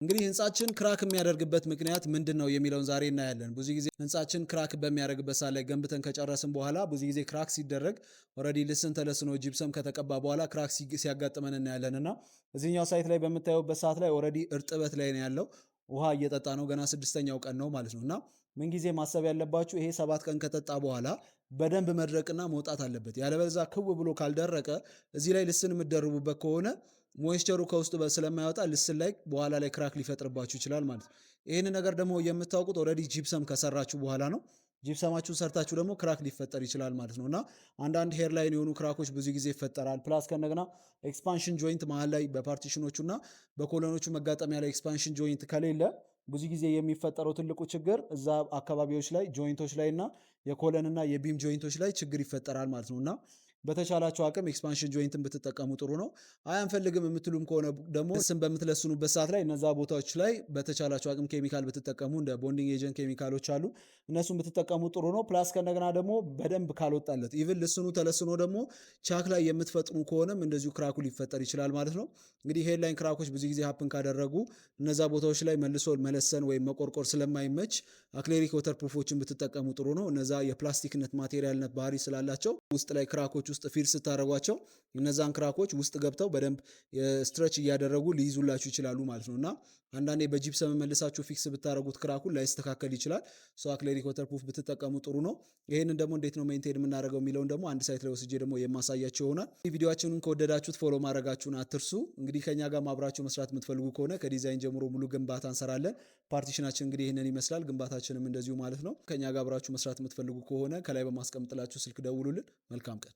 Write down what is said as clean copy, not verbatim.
እንግዲህ ህንጻችን ክራክ የሚያደርግበት ምክንያት ምንድነው የሚለውን ዛሬ እናያለን። ብዙ ጊዜ ህንጻችን ክራክ በሚያደርግበት ሰዓት ላይ ገንብተን ከጨረስን በኋላ ብዙ ጊዜ ክራክ ሲደረግ ኦልሬዲ ልስን ተለስኖ ጂፕሰም ከተቀባ በኋላ ክራክ ሲያጋጥመን እናያለን እና እዚህኛው ሳይት ላይ በምታዩበት ሰዓት ላይ ኦልሬዲ እርጥበት ላይ ነው ያለው። ውሃ እየጠጣ ነው። ገና ስድስተኛው ቀን ነው ማለት ነው እና ምንጊዜ ማሰብ ያለባችሁ ይሄ 7 ቀን ከጠጣ በኋላ በደንብ መድረቅና መውጣት አለበት። ያለበለዚያ ክው ብሎ ካልደረቀ እዚህ ላይ ልስን የምትደርቡበት ከሆነ ሞይስቸሩ ከውስጥ ስለማይወጣ ልስን ላይ በኋላ ላይ ክራክ ሊፈጥርባችሁ ይችላል ማለት ነው። ይህን ነገር ደግሞ የምታውቁት ኦልሬዲ ጂፕሰም ከሰራችሁ በኋላ ነው። ጂፕሰማችሁን ሰርታችሁ ደግሞ ክራክ ሊፈጠር ይችላል ማለት ነው እና አንዳንድ ሄር ላይን የሆኑ ክራኮች ብዙ ጊዜ ይፈጠራል። ፕላስ ከነገና ኤክስፓንሽን ጆይንት መሀል ላይ በፓርቲሽኖቹ እና በኮሎኖቹ መጋጠሚያ ላይ ኤክስፓንሽን ጆይንት ከሌለ ብዙ ጊዜ የሚፈጠረው ትልቁ ችግር እዛ አካባቢዎች ላይ ጆይንቶች ላይ እና የኮለን እና የቢም ጆይንቶች ላይ ችግር ይፈጠራል ማለት ነው እና በተቻላቸው አቅም ኤክስፓንሽን ጆይንትን ብትጠቀሙ ጥሩ ነው። አንፈልግም የምትሉም ከሆነ ደግሞ ስም በምትለስኑበት ሰዓት ላይ እነዛ ቦታዎች ላይ በተቻላቸው አቅም ኬሚካል ብትጠቀሙ እንደ ቦንዲንግ ኤጀንት ኬሚካሎች አሉ፣ እነሱን ብትጠቀሙ ጥሩ ነው። ፕላስ ከነገና ደግሞ በደንብ ካልወጣለት ኢቭን ልስኑ ተለስኖ ደግሞ ቻክ ላይ የምትፈጥኑ ከሆነም እንደዚሁ ክራኩ ሊፈጠር ይችላል ማለት ነው። እንግዲህ ሄድላይን ክራኮች ብዙ ጊዜ ሀፕን ካደረጉ እነዛ ቦታዎች ላይ መልሶ መለሰን ወይም መቆርቆር ስለማይመች አክሌሪክ ወተር ፕሩፎችን ብትጠቀሙ ጥሩ ነው። እነዛ የፕላስቲክነት ማቴሪያልነት ባህሪ ስላላቸው ውስጥ ላይ ክራኮች ውስጥ ፊል ስታደረጓቸው እነዛን ክራኮች ውስጥ ገብተው በደንብ ስትረች እያደረጉ ሊይዙላችሁ ይችላሉ ማለት ነው እና አንዳንዴ በጂፕሰም መልሳችሁ ፊክስ ብታደረጉት ክራኩን ላይስተካከል ይችላል። አክሌሪክ ወተርፕሩፍ ብትጠቀሙ ጥሩ ነው። ይህንን ደግሞ እንዴት ነው ሜንቴን የምናደርገው የሚለውን ደግሞ አንድ ሳይት ላይ ወስጄ ደግሞ የማሳያቸው ይሆናል። ቪዲዮችንን ከወደዳችሁት ፎሎ ማድረጋችሁን አትርሱ። እንግዲህ ከኛ ጋር ማብራችሁ መስራት የምትፈልጉ ከሆነ ከዲዛይን ጀምሮ ሙሉ ግንባታ እንሰራለን። ፓርቲሽናችን እንግዲህ ይህንን ይመስላል። ግንባታችንም እንደዚሁ ማለት ነው። ከኛ ጋር አብራችሁ መስራት የምትፈልጉ ከሆነ ከላይ በማስቀምጥላችሁ ስልክ ደውሉልን። መልካም ቀን።